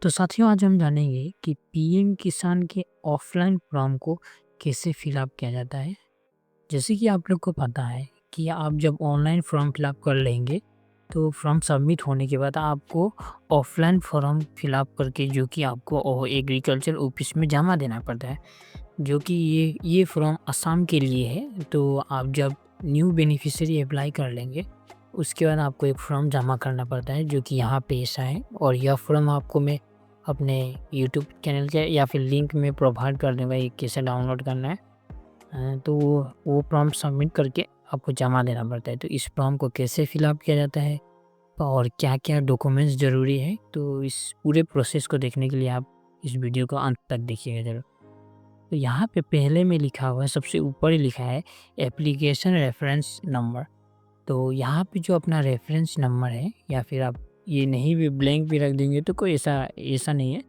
तो साथियों आज हम जानेंगे कि पीएम किसान के ऑफलाइन फॉर्म को कैसे फिलअप किया जाता है। जैसे कि आप लोग को पता है कि आप जब ऑनलाइन फॉर्म फिलअप कर लेंगे तो फॉर्म सबमिट होने के बाद आपको ऑफलाइन फॉर्म फिलअप करके जो कि आपको एग्रीकल्चर ऑफिस में जमा देना पड़ता है। जो कि ये फॉर्म असम के लिए है। तो आप जब न्यू बेनिफिशियरी अप्लाई कर लेंगे उसके बाद आपको एक फॉर्म जमा करना पड़ता है जो कि यहाँ पे ऐसा है। और यह फॉर्म आपको मैं अपने यूट्यूब चैनल के या फिर लिंक में प्रोवाइड कर दूँगा, ये कैसे डाउनलोड करना है। तो वो फॉर्म सबमिट करके आपको जमा देना पड़ता है। तो इस फॉर्म को कैसे फिलअप किया जाता है और क्या-क्या डॉक्यूमेंट्स ज़रूरी है, तो इस पूरे प्रोसेस को देखने के लिए आप इस वीडियो को अंत तक देखिएगा ज़रूर। तो यहाँ पे पहले में लिखा हुआ है, सबसे ऊपर ही लिखा है एप्लीकेशन रेफरेंस नंबर। तो यहाँ पे जो अपना रेफरेंस नंबर है, या फिर आप ये नहीं भी ब्लैंक भी रख देंगे तो कोई ऐसा ऐसा नहीं है।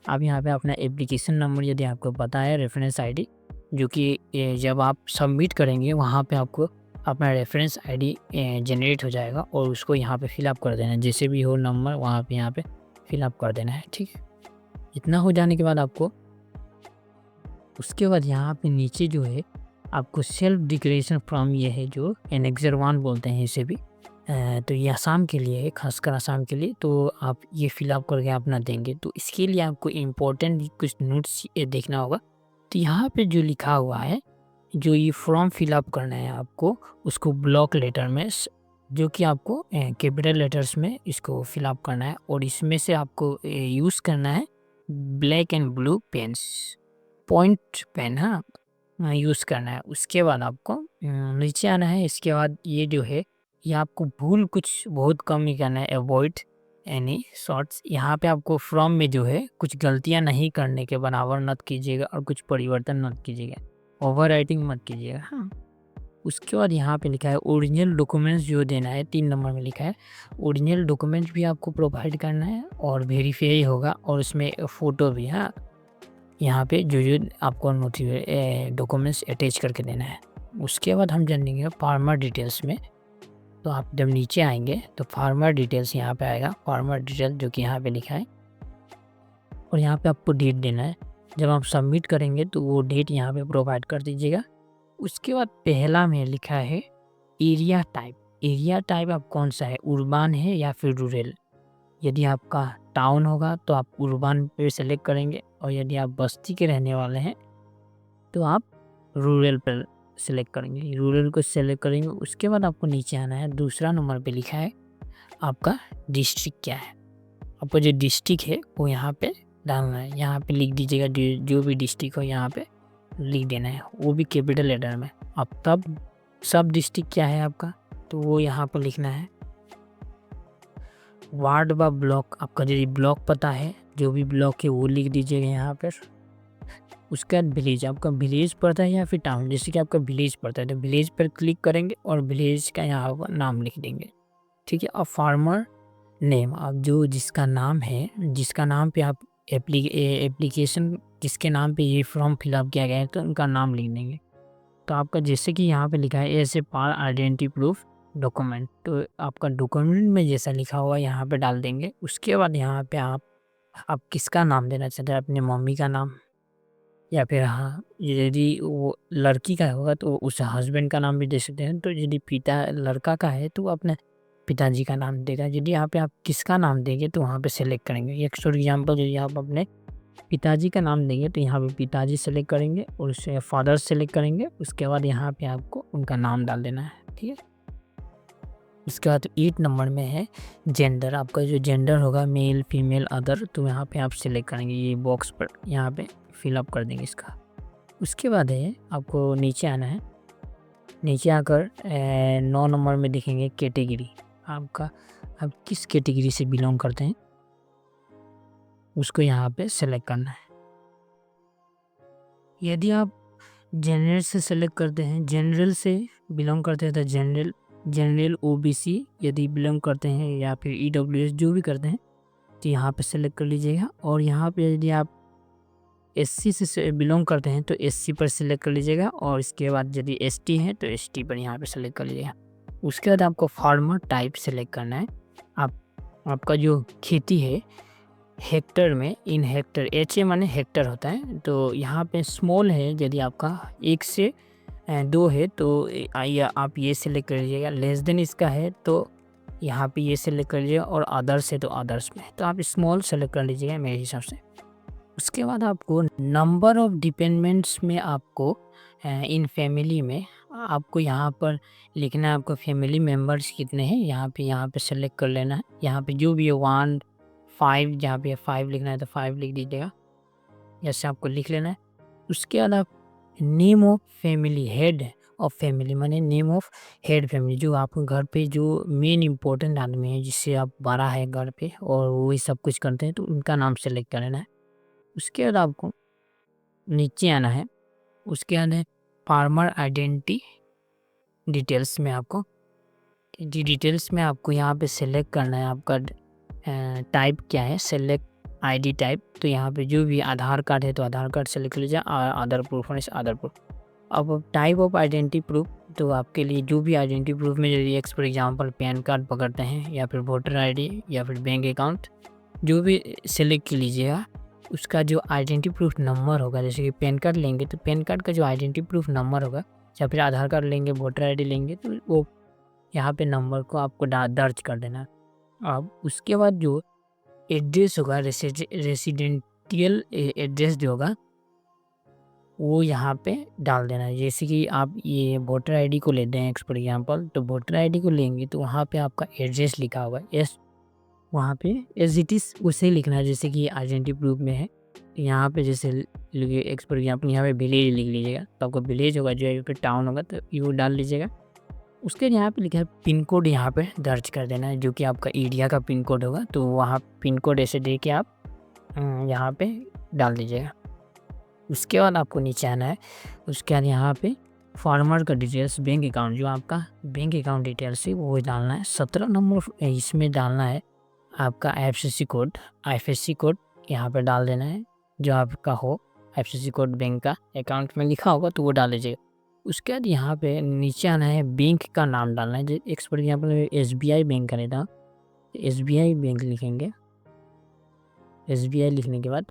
आप यहाँ पे अपना एप्लीकेशन नंबर यदि आपको पता है, रेफरेंस आईडी, जो कि जब आप सबमिट करेंगे वहाँ पे आपको अपना रेफरेंस आईडी जनरेट हो जाएगा और उसको यहाँ पे फिलअप कर देना है। जैसे भी हो नंबर वहाँ पे यहाँ पे फिलअप कर देना है, ठीक है। इतना हो जाने के बाद आपको उसके बाद यहाँ पे नीचे जो है आपको सेल्फ डिक्लेरेशन फॉर्म, ये है जो एनेक्सर 1 बोलते हैं इसे भी। तो ये आसाम के लिए है, खासकर आसाम के लिए। तो आप ये फिलअप करके अपना देंगे। तो इसके लिए आपको इम्पोर्टेंट कुछ नोट्स देखना होगा। तो यहाँ पे जो लिखा हुआ है, जो ये फॉर्म फिलअप करना है आपको, उसको ब्लॉक लेटर में जो कि आपको कैपिटल लेटर्स में इसको फिलअप करना है। और इसमें से आपको यूज़ करना है black and blue pens, point pen, हाँ, यूज़ करना है। उसके बाद आपको नीचे आना है। इसके बाद ये जो है, ये आपको भूल कुछ बहुत कम ही करना है, अवॉइड एनी शॉर्ट्स। यहाँ पे आपको फॉर्म में जो है कुछ गलतियाँ नहीं करने के बराबर मत कीजिएगा और कुछ परिवर्तन मत कीजिएगा, ओवर राइटिंग मत कीजिएगा, हाँ। उसके बाद यहाँ पे लिखा है ओरिजिनल डॉक्यूमेंट्स जो देना है, 3 नंबर में लिखा है ओरिजिनल डॉक्यूमेंट्स भी आपको प्रोवाइड करना है और वेरीफाई होगा और उसमें फ़ोटो भी, हाँ। यहाँ पे जो आपको डॉक्यूमेंट्स अटैच करके देना है। उसके बाद हम जानेंगे फार्मर डिटेल्स में। तो आप जब नीचे आएंगे तो फार्मर डिटेल्स यहाँ पे आएगा, फार्मर डिटेल जो कि यहाँ पे लिखा है। और यहाँ पे आपको डेट देना है। जब आप सबमिट करेंगे तो वो डेट यहाँ पे प्रोवाइड कर दीजिएगा। उसके बाद पहला में लिखा है एरिया टाइप। एरिया टाइप आप कौन सा है, उर्बान है या फिर रूरल। यदि आपका टाउन होगा तो आप उर्बान पे सेलेक्ट करेंगे, और यदि आप बस्ती के रहने वाले हैं तो आप रूरल पर सेलेक्ट करेंगे, रूरल को सेलेक्ट करेंगे। उसके बाद आपको नीचे आना है। दूसरा नंबर पे लिखा है आपका डिस्ट्रिक्ट क्या है। आपका जो डिस्ट्रिक्ट है वो यहाँ पे डालना है। यहाँ पे लिख दीजिएगा, जो भी डिस्ट्रिक्ट हो यहाँ पे लिख देना है, वो भी कैपिटल लेटर में। अब तब सब डिस्ट्रिक्ट क्या है आपका, तो वो यहाँ पर लिखना है। वार्ड व ब्लॉक, आपका जो ब्लॉक पता है, जो भी ब्लॉक है वो लिख दीजिएगा यहाँ पर। उसके बाद विलेज, आपका विलेज पड़ता है या फिर टाउन। जैसे कि आपका विलेज पड़ता है तो विलेज पर क्लिक करेंगे और विलेज का यहाँ पर नाम लिख देंगे, ठीक है। और फार्मर नेम, आप जो जिसका नाम है, जिसका नाम पे आप एप्लीकेशन जिसके नाम पे ये फॉर्म फिलअप किया गया है तो उनका नाम लिख देंगे। तो आपका जैसे कि यहाँ पे लिखा है as a per identity proof document, तो आपका डॉक्यूमेंट में जैसा लिखा हुआ यहाँ पे डाल देंगे। उसके बाद यहाँ पे आप किसका नाम देना चाहते हैं, अपने मम्मी का नाम, या फिर हाँ यदि वो लड़की का होगा तो उस हस्बैंड का नाम भी दे सकते हैं। तो यदि पिता लड़का का है तो अपने पिताजी का नाम देगा। यदि यहाँ पे आप किसका नाम देंगे तो वहाँ पे सेलेक्ट करेंगे। एक फॉर एग्जांपल यदि आप अपने पिताजी का नाम देंगे तो यहाँ पे पिताजी सेलेक्ट करेंगे और उससे फादर सेलेक्ट करेंगे। उसके बाद यहाँ पे आपको उनका नाम डाल देना है, ठीक है। उसके बाद 8 नंबर में है जेंडर। आपका जो जेंडर होगा मेल फीमेल अदर, तो यहाँ पे आप सिलेक्ट करेंगे, ये बॉक्स पर यहाँ पे फिलअप कर देंगे इसका। उसके बाद है आपको नीचे आना है। नीचे आकर 9 नंबर में देखेंगे कैटेगरी। आपका आप किस कैटेगरी से बिलोंग करते हैं उसको यहाँ पे सेलेक्ट करना है। यदि आप जनरल से सेलेक्ट करते हैं, जनरल से बिलोंग करते हैं तो जनरल ओबीसी यदि बिलोंग करते हैं, या फिर ईडब्ल्यूएस जो भी करते हैं तो यहाँ पे सेलेक्ट कर लीजिएगा। और यहाँ पे यदि आप एससी से बिलोंग करते हैं तो एससी पर सेलेक्ट कर लीजिएगा। और इसके बाद यदि एसटी है तो एसटी पर यहाँ पे सेलेक्ट कर लीजिएगा। उसके बाद आपको फार्मर टाइप सेलेक्ट करना है। आपका जो खेती है हेक्टर में, इन हेक्टर, HA माने हेक्टर होता है। तो यहाँ पे स्मॉल है, यदि आपका 1 से 2 है तो आप ये सेलेक्ट कर लीजिएगा। लेस देन इसका है तो यहाँ पे ये सेलेक्ट कर लीजिएगा, और अदर्स है तो अदर्स में तो आप स्मॉल सेलेक्ट कर लीजिएगा मेरे हिसाब से। उसके बाद आपको नंबर ऑफ़ डिपेंडेंट्स में आपको इन फैमिली में आपको यहाँ पर लिखना है आपको फैमिली मेंबर्स कितने हैं, यहाँ पे सेलेक्ट कर लेना है। यहाँ पे जो भी है 1, 5, जहाँ पे 5 लिखना है तो 5 लिख दीजिएगा, जैसे आपको लिख लेना है। उसके बाद आप name of family, head of family माने नेम ऑफ हेड फैमिली, जो आपके घर पे जो मेन इम्पोर्टेंट आदमी है, जिससे आप बड़ा है घर पे और वही सब कुछ करते हैं, तो उनका नाम सेलेक्ट कर लेना है। उसके बाद आपको नीचे आना है। उसके बाद है फार्मर आइडेंटिटी डिटेल्स में आपको डिटेल्स में आपको यहाँ पे सेलेक्ट करना है आपका टाइप क्या है, सेलेक्ट आईडी टाइप। तो यहाँ पे जो भी आधार कार्ड है तो आधार कार्ड सेलेक्ट कर लीजिए, अदर प्रूफ है अदर प्रूफ। अब टाइप ऑफ आइडेंटिटी प्रूफ, तो आपके लिए जो भी आइडेंटिटी प्रूफ में यदि फॉर एग्जांपल पैन कार्ड पकड़ते हैं या फिर वोटर आईडी या फिर बैंक अकाउंट, जो भी सेलेक्ट कर लीजिएगा, उसका जो आइडेंटिटी प्रूफ नंबर होगा, जैसे कि पैन कार्ड लेंगे तो पैन कार्ड का जो आइडेंटिटी प्रूफ नंबर होगा, या फिर आधार कार्ड लेंगे वोटर आईडी लेंगे तो वो यहाँ पे नंबर को आपको दर्ज कर देना है। अब उसके बाद जो एड्रेस होगा, रेसिडेंटियल एड्रेस जो होगा वो यहाँ पे डाल देना है। जैसे कि आप ये वोटर आईडी को लेते हैं फॉर एग्जांपल, तो वोटर आईडी को लेंगे तो वहाँ पे आपका एड्रेस लिखा होगा, वहाँ पे एज इट इज़ उसे लिखना है जैसे कि आइडेंटिटी प्रूफ में है। यहाँ पे जैसे फॉर एग्जांपल यहाँ पे विलेज लिख लीजिएगा, तो आपका विलेज होगा, जो पे टाउन होगा तो यू डाल लीजिएगा। उसके यहाँ पे लिखा है पिन कोड, यहाँ पे दर्ज कर देना है, जो कि आपका एरिया का पिन कोड होगा, तो वहाँ पिन कोड ऐसे दे के आप यहाँ पे डाल दीजिएगा। उसके बाद आपको नीचे आना है। उसके बाद यहाँ पे फार्मर का डिटेल्स, बैंक अकाउंट, जो आपका बैंक अकाउंट डिटेल्स है वो डालना है। 17 नंबर इसमें डालना है आपका IFSC कोड यहाँ पे डाल देना है, जो आपका हो IFSC कोड बैंक का अकाउंट में लिखा होगा तो वो डाल लीजिएगा। उसके बाद यहाँ पे नीचे आना है, बैंक का नाम डालना है। जैसे फॉर एग्जांपल SBI बैंक का रहता, SBI बैंक लिखेंगे। SBI लिखने के बाद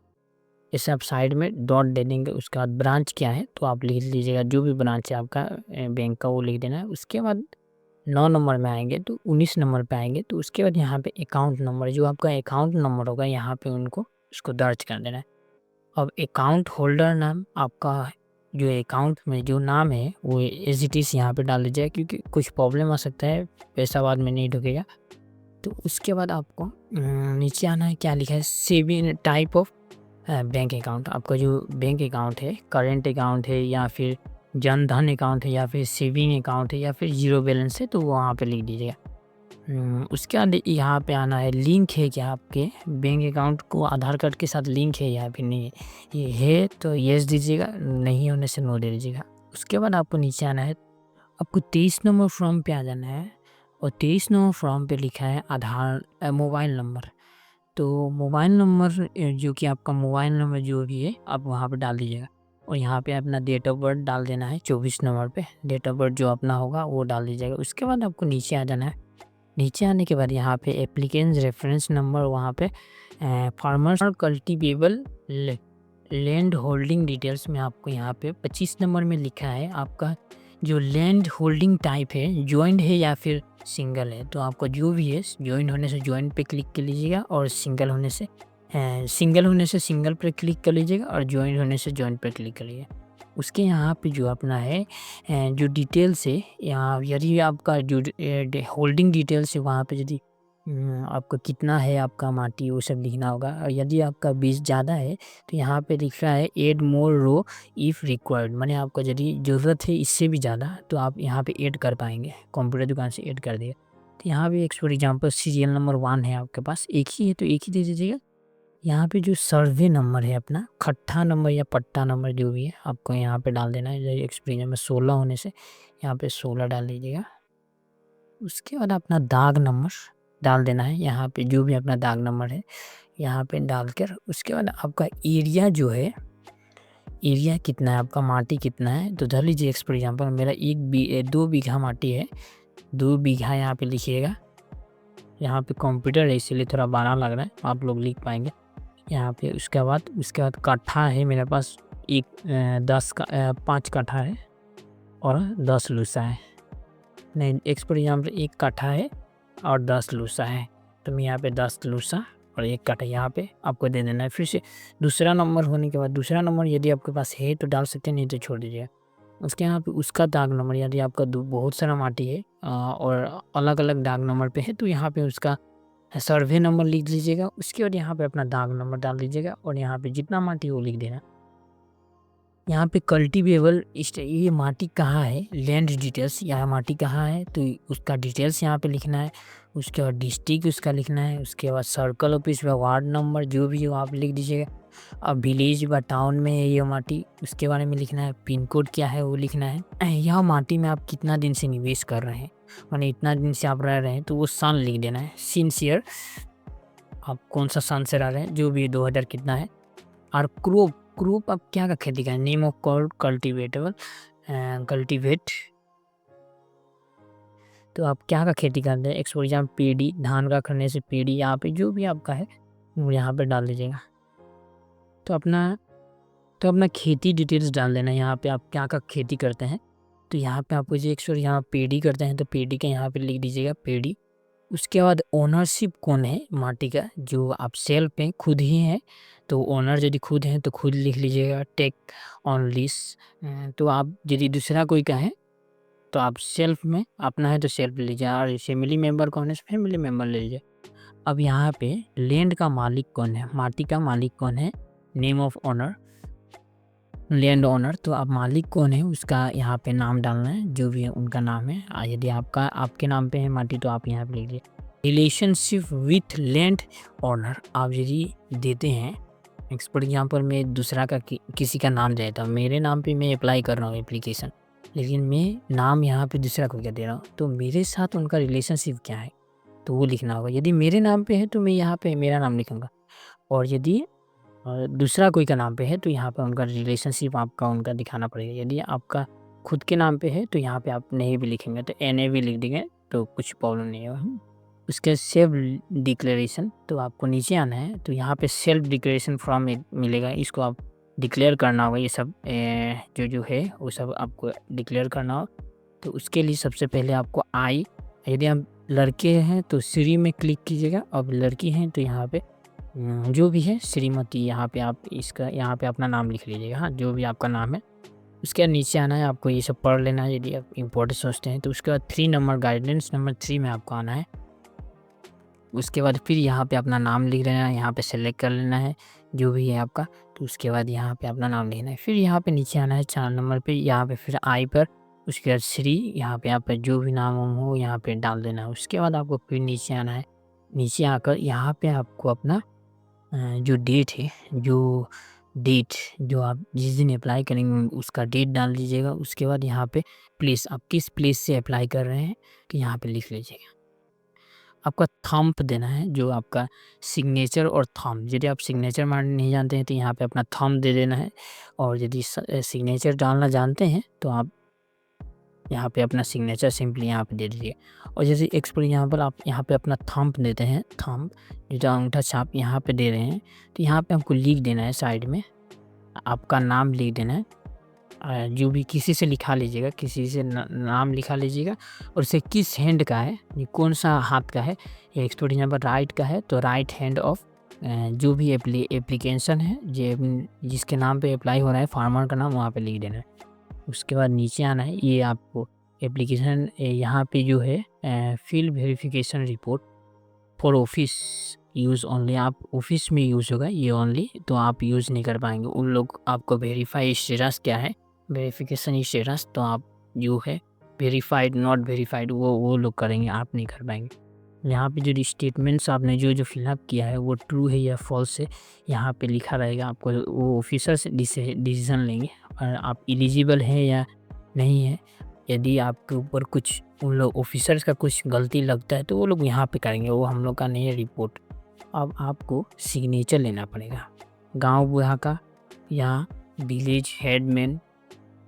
जैसे आप साइड में डॉट दे देंगे। उसके बाद ब्रांच क्या है तो आप लिख लीजिएगा, जो भी ब्रांच है आपका बैंक का वो लिख देना है। उसके बाद 9 नंबर में आएंगे तो 19 नंबर पे आएंगे, तो उसके बाद यहाँ पे अकाउंट नंबर, जो आपका अकाउंट नंबर होगा यहाँ पे उसको दर्ज कर देना है। अब अकाउंट होल्डर नाम, आपका जो अकाउंट में जो नाम है वो एज इट इज़ यहाँ पे डाल लीजिएगा, क्योंकि कुछ प्रॉब्लम आ सकता है, पैसा बाद में नहीं ढुकेगा। तो उसके बाद आपको नीचे आना है, क्या लिखा है, saving type of bank account. आपका जो बैंक अकाउंट है, करेंट अकाउंट है या फिर जन धन अकाउंट है या फिर सेविंग अकाउंट है या फिर जीरो बैलेंस है, तो वहाँ पे लिख दीजिएगा। उसके बाद यहाँ पे आना है, लिंक है क्या आपके बैंक अकाउंट को आधार कार्ड के साथ लिंक है या फिर नहीं है। ये है तो येस दीजिएगा, नहीं होने से नो दे दीजिएगा। उसके बाद आपको नीचे आना है, आपको 23 नंबर फॉर्म पे आ जाना है, और 23 नंबर फॉर्म पे लिखा है आधार मोबाइल नंबर। तो मोबाइल नंबर जो कि आपका मोबाइल नंबर जो भी है आप वहाँ पे डाल दीजिएगा, और यहाँ पे अपना डेट ऑफ बर्थ डाल देना है। 24 नंबर पे डेट ऑफ बर्थ जो अपना होगा वो डाल दीजिएगा। उसके बाद आपको नीचे आ जाना है। नीचे आने के बाद यहाँ पे एप्लीकेंट रेफरेंस नंबर, वहाँ पे फार्मर्स और कल्टीवेबल लैंड होल्डिंग डिटेल्स में आपको यहाँ पे 25 नंबर में लिखा है आपका जो लैंड होल्डिंग टाइप है, जॉइंट है या फिर सिंगल है। तो आपको जो भी है, जॉइंट होने से जॉइंट पे क्लिक कर लीजिएगा, और सिंगल होने से सिंगल पे क्लिक कर लीजिएगा, और जॉइंट होने से जॉइंट पे क्लिक कर लीजिएगा। उसके यहाँ पे जो अपना है जो डिटेल्स है, यहाँ यदि आपका जो होल्डिंग डिटेल्स है वहाँ पे यदि आपका कितना है आपका माटी वो सब लिखना होगा। और यदि आपका बीज ज़्यादा है तो यहाँ पे लिख रहा है add more row if required, माने आपको यदि ज़रूरत है इससे भी ज़्यादा तो आप यहाँ पे ऐड कर पाएंगे, कंप्यूटर दुकान से ऐड कर दिए। तो यहाँ पे एक फॉर एग्जांपल सीरियल नंबर 1 है आपके पास, एक ही है तो एक ही दे दीजिएगा। यहाँ पे जो सर्वे नंबर है अपना, खट्टा नंबर या पट्टा नंबर जो भी है आपको यहाँ पे डाल देना है। एक्सपीरियंस में 16 होने से यहाँ पे 16 डाल दीजिएगा। उसके बाद अपना दाग नंबर डाल देना है, यहाँ पे जो भी अपना दाग नंबर है यहाँ पे डालकर। उसके बाद आपका एरिया जो है, एरिया कितना है आपका, माटी कितना है, तो धर लीजिए फॉर एग्जांपल मेरा 2 बीघा माटी है, 2 बीघा यहाँ पे लिखिएगा। यहाँ पे कंप्यूटर है इसीलिए थोड़ा बड़ा लग रहा है, आप लोग लिख पाएंगे। यहाँ पे उसके बाद कट्ठा है मेरे पास एक 5 कट्ठा है और 10 लूसा है। नहीं, फॉर एग्जाम्पल 1 कट्ठा है और 10 लूसा है, तो मैं यहाँ पे 10 लूसा और 1 कट्ठा यहाँ पे आपको दे देना है। फिर से दूसरा नंबर होने के बाद दूसरा नंबर यदि आपके पास है तो डाल सकते हैं, नहीं तो छोड़ दीजिए। उसके यहाँ पे उसका दाग नंबर, यदि आपका बहुत सारा माटी है और अलग अलग दाग नंबर पे है, तो यहाँ पे उसका सर्वे नंबर लिख लीजिएगा। उसके बाद यहाँ पे अपना दाग नंबर डाल दीजिएगा और यहाँ पे जितना माटी वो लिख देना। यहाँ पे कल्टीवेबल ये माटी कहाँ है, लैंड डिटेल्स, यहाँ माटी कहाँ है तो उसका डिटेल्स यहाँ पे लिखना है। उसके बाद डिस्ट्रिक्ट उसका लिखना है। उसके बाद सर्कल ऑफिस व वार्ड नंबर जो भी हो आप लिख दीजिएगा। अब विलेज व टाउन में है ये माटी, उसके बारे में लिखना है। पिन कोड क्या है वो लिखना है। यह माटी में आप कितना दिन से निवेश कर रहे हैं, माने इतना दिन से आप रह रहे हैं तो वो सन लिख देना है। सिंसियर आप कौन सा सन से रह रहे हैं, जो भी 2000 कितना है। और क्रोप आप क्या का खेती करें, नेम ऑफ कल्टीवेटेबल कल्टीवेट, तो आप क्या का खेती करते हैं। फॉर एग्जाम्पल पेड़ी, धान का करने से पेड़ी, यहाँ पे जो भी आपका है वो यहाँ पे डाल दीजिएगा। तो अपना खेती डिटेल्स डाल देना। यहाँ पे आप क्या का खेती करते हैं, तो यहाँ पे आपको यहाँ पेड़ी करते हैं तो पेड़ी का यहाँ पे लिख दीजिएगा पेड़ी। उसके बाद ओनरशिप कौन है माटी का, जो आप सेल्फ पे खुद ही हैं, तो ओनर यदि खुद हैं तो खुद लिख लीजिएगा। टेक ऑन लीज, तो आप यदि दूसरा कोई का है तो आप सेल्फ में, अपना है तो सेल्फ लीजिए, और फैमिली मेम्बर कौन है फैमिली मेम्बर ले लीजिए। अब यहाँ पे लैंड का मालिक कौन है, माटी का मालिक कौन है, name of owner, land owner, तो आप मालिक कौन है उसका यहाँ पे नाम डालना है, जो भी उनका नाम है। यदि आपके नाम पे है माटी तो आप यहाँ पे लिख लीजिए। रिलेशनशिप विथ लैंड ओनर आप यदि देते हैं, फॉर एग्जाम्पल मैं दूसरा का किसी का नाम देता हूँ, मेरे नाम पे मैं अप्लाई कर रहा हूँ एप्लीकेशन, लेकिन मैं नाम यहाँ पे दूसरा को क्या दे रहा हूँ, तो मेरे साथ उनका रिलेशनशिप क्या है तो वो लिखना होगा। यदि मेरे नाम पे है तो मैं यहाँ पे मेरा नाम लिखूँगा, और यदि दूसरा कोई का नाम पे है तो यहाँ पे उनका रिलेशनशिप आपका उनका दिखाना पड़ेगा। यदि आपका खुद के नाम पे है तो यहाँ पे आप नहीं भी लिखेंगे तो NA भी लिख देंगे तो कुछ प्रॉब्लम नहीं होगा। उसके सेल्फ डिक्लेरेशन, तो आपको नीचे आना है तो यहाँ पे सेल्फ डिक्लेरेशन फॉर्म मिलेगा, इसको आप डिक्लेयर करना होगा। ये सब जो है वो सब आपको डिक्लेयर करना हो। तो उसके लिए सबसे पहले आपको यदि आप लड़के हैं तो श्री में क्लिक कीजिएगा, अब लड़की हैं तो यहाँ पे जो भी है श्रीमती, यहाँ पे आप यहाँ पे अपना नाम लिख लीजिएगा, हाँ जो भी आपका नाम है। उसके बाद नीचे आना है, आपको ये सब पढ़ लेना है यदि आप इम्पोर्टेंट सोचते हैं। तो उसके बाद 3 नंबर गाइडेंस नंबर 3 में आपको आना है। उसके बाद फिर यहाँ पे अपना नाम लिख लेना है, यहाँ पे सेलेक्ट कर लेना है जो भी है आपका। तो उसके बाद यहाँ पे अपना नाम लिखना है। फिर यहाँ पे नीचे आना है 4 नंबर पे, यहाँ पे फिर आई पर, उसके बाद श्री, यहाँ पे आप जो भी नाम हो यहाँ पे डाल देना है। उसके बाद आपको फिर नीचे आना है। नीचे आकर यहाँ पे आपको अपना जो डेट है, जो आप जिस दिन अप्लाई करेंगे उसका डेट डाल दीजिएगा। उसके बाद यहाँ पे प्लेस, आप किस प्लेस से अप्लाई कर रहे हैं कि यहाँ पे लिख लीजिएगा। आपका थंब देना है, जो आपका सिग्नेचर और थंब, यदि आप सिग्नेचर मारने नहीं जानते हैं तो यहाँ पे अपना थंब दे देना है, और यदि सिग्नेचर डालना जानते हैं तो आप यहाँ पे अपना सिग्नेचर सिंपली यहाँ पे दे दीजिए। और जैसे फॉर एग्जाम्पल आप यहाँ पे अपना थंब देते हैं, थंब जो अंगूठा छाप यहाँ पे दे रहे हैं, तो यहाँ पे आपको लिख देना है, साइड में आपका नाम लिख देना है। जो भी किसी से लिखा लीजिएगा, किसी से नाम लिखा लीजिएगा, और उसे किस हैंड का है, ये कौन सा हाथ का है। फॉर एग्जाम्पल राइट का है तो राइट हैंड ऑफ जो भी एप्लीकेशन है जिसके नाम पे अप्लाई हो रहा है, फार्मर का नाम वहाँ पे लिख देना है। उसके बाद नीचे आना है, ये आपको एप्लीकेशन यहाँ पे जो है field verification report for office use only, आप ऑफिस में यूज़ होगा ये ओनली, तो आप यूज़ नहीं कर पाएंगे। उन लोग आपको वेरीफाई स्टेटस क्या है, वेरिफिकेशन स्टेटस, तो आप जो है वेरीफाइड नॉट वेरीफाइड वो लोग करेंगे, आप नहीं कर पाएंगे। यहाँ पे जो स्टेटमेंट्स आपने जो फिलअप किया है वो ट्रू है या फॉल्स है यहाँ पे लिखा रहेगा। आपको वो ऑफिसर से डिसीजन लेंगे और आप एलिजिबल है या नहीं है। यदि आपके ऊपर कुछ उन लोग ऑफिसर्स का कुछ गलती लगता है तो वो लोग यहाँ पे करेंगे, वो हम लोग का नहीं है रिपोर्ट। अब आपको सिग्नेचर लेना पड़ेगा, गांव बुढ़ा का या विलेज हेडमैन,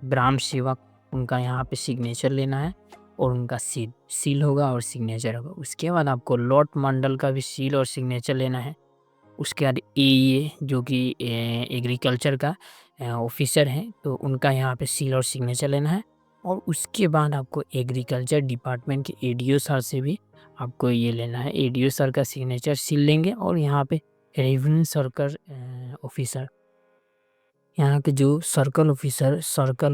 ग्राम सेवक, उनका यहाँ पे सिग्नेचर लेना है, और उनका सील होगा और सिग्नेचर होगा। उसके बाद आपको लॉट मंडल का भी सील और सिग्नेचर लेना है। उसके बाद एईए जो कि एग्रीकल्चर का ऑफिसर हैं, तो उनका यहाँ पे सील और सिग्नेचर लेना है। और उसके बाद आपको एग्रीकल्चर डिपार्टमेंट के एडीओ सर से भी आपको ये लेना है, एडीओ सर का सिग्नेचर सील लेंगे। और यहाँ पे रेवेन्यू सर्कल ऑफिसर, यहाँ के जो सर्कल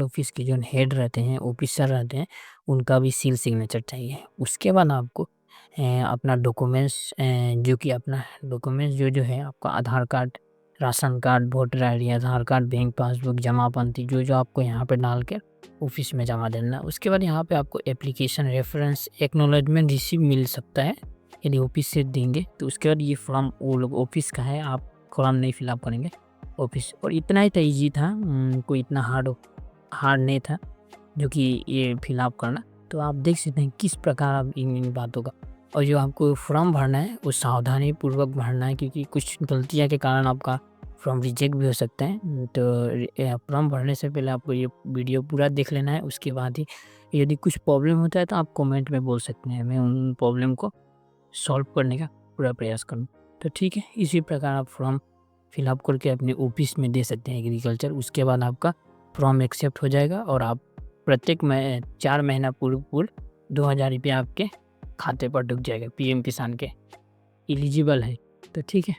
ऑफिस के जो हेड रहते हैं, ऑफिसर रहते हैं, उनका भी सील सिग्नेचर चाहिए। उसके बाद आपको अपना डॉक्यूमेंट्स जो कि अपना डॉक्यूमेंट्स जो है आपका Aadhaar card, ration card, voter ID, Aadhaar card, bank passbook, जमाबंदी जो आपको यहाँ पे डाल के ऑफिस में जमा देना है। उसके बाद यहाँ पे आपको एप्लीकेशन रेफरेंस एक्नॉलेजमेंट रिसीव मिल सकता है यदि ऑफिस से देंगे। तो उसके बाद ये फॉर्म वो लोग ऑफिस का है, आप फॉर्म नहीं फिलअप करेंगे ऑफिस। और इतना ही था, ईजी था, कोई इतना हार्ड नहीं था जो कि ये फिलअप करना। तो आप देख सकते हैं किस प्रकार आप इन बातों का, और जो आपको फॉर्म भरना है वो सावधानी पूर्वक भरना है, क्योंकि कुछ गलतियाँ के कारण आपका फॉर्म रिजेक्ट भी हो सकता है। तो फॉर्म भरने से पहले आपको ये वीडियो पूरा देख लेना है। उसके बाद ही यदि कुछ प्रॉब्लम होता है तो आप कमेंट में बोल सकते हैं, मैं उन प्रॉब्लम को सॉल्व करने का पूरा प्रयास करूँ। तो ठीक है, इसी प्रकार आप फॉर्म फिलअप करके अपने ऑफिस में दे सकते हैं एग्रीकल्चर। उसके बाद आपका फॉर्म एक्सेप्ट हो जाएगा और आप प्रत्येक 4 महीना पूर्व 2000 रुपया आपके खाते पर डूब जाएगा, पीएम किसान के एलिजिबल है। तो ठीक है।